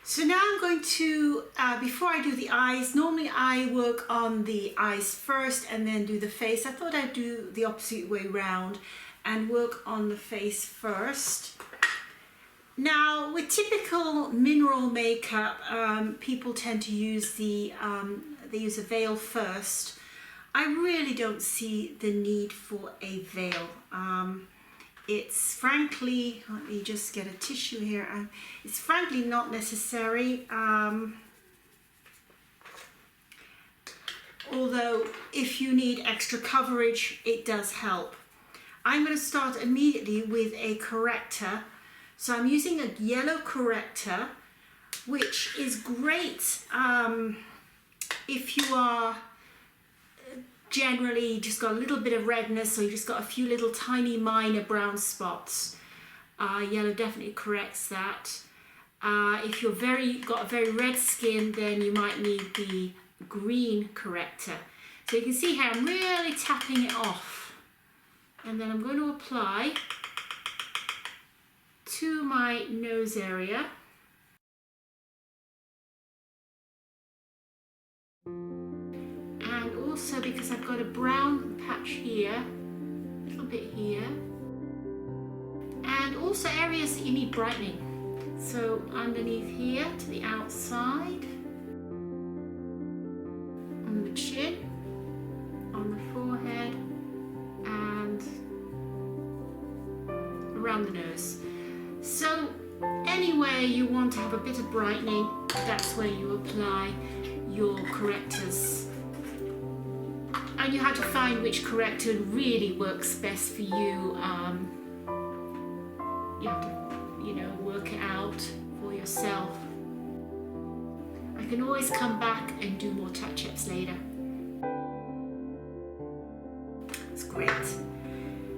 So now I'm going to, before I do the eyes, normally I work on the eyes first and then do the face. I thought I'd do the opposite way round and work on the face first. Now with typical mineral makeup, people tend to use they use a veil first. I really don't see the need for a veil. It's frankly, let me just get a tissue here. It's frankly not necessary. Although if you need extra coverage, it does help. I'm going to start immediately with a corrector. So I'm using a yellow corrector, which is great if you are generally just got a little bit of redness, or you just got a few little tiny minor brown spots. Yellow definitely corrects that. If you're got a very red skin, then you might need the green corrector. So you can see how I'm really tapping it off, and then I'm going to apply to my nose area. Also, because I've got a brown patch here, a little bit here, and also areas that you need brightening. So underneath here to the outside, on the chin, on the forehead, and around the nose. So anywhere you want to have a bit of brightening, that's where you apply your correctors. And you have to find which corrector really works best for you. You have to, work it out for yourself. I can always come back and do more touch-ups later. That's great.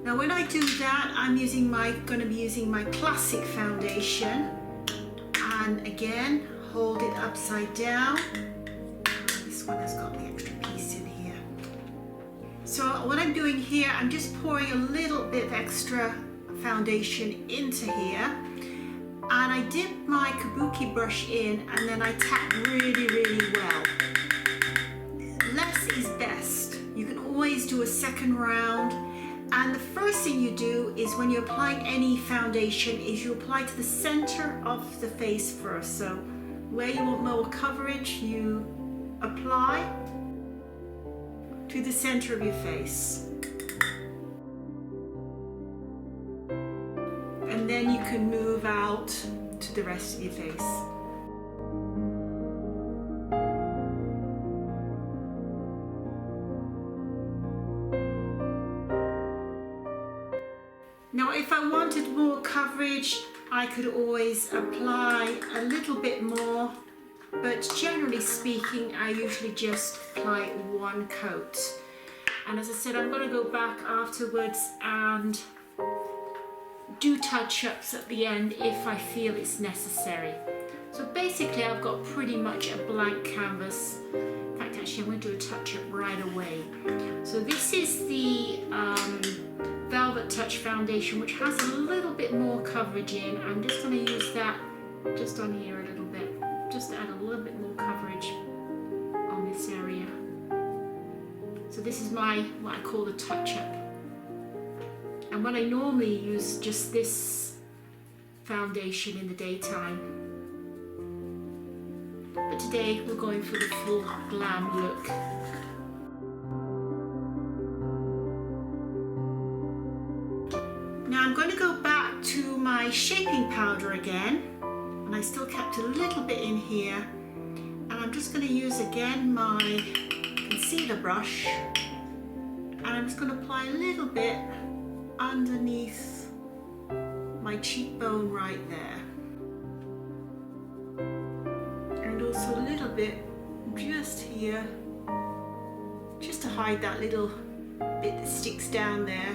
Now when I do that, I'm going to be using my classic foundation. And again, hold it upside down. This one has got the extra piece in here. So what I'm doing here, I'm just pouring a little bit of extra foundation into here, and I dip my kabuki brush in, and then I tap really, really well. Less is best. You can always do a second round, and the first thing you do is when you're applying any foundation is you apply to the center of the face first. So where you want more coverage, you apply to the center of your face, and then you can move out to the rest of your face. Now if I wanted more coverage, I could always apply a little bit more, but generally speaking, I usually just apply one coat. And as I said, I'm going to go back afterwards and do touch-ups at the end if I feel it's necessary. So basically I've got pretty much a blank canvas. In fact, actually I'm going to do a touch-up right away. So this is the Velvet Touch foundation, which has a little bit more coverage in. I'm just going to use that just on here a little bit, just to add a little bit more coverage on this area. So this is what I call the touch-up. And when I normally use just this foundation in the daytime, but today we're going for the full glam look. Now I'm going to go back to my shaping powder again, and I still kept a little bit in here, and I'm just going to use again my concealer brush, and I'm just going to apply a little bit underneath my cheekbone right there, and also a little bit just here, just to hide that little bit that sticks down there.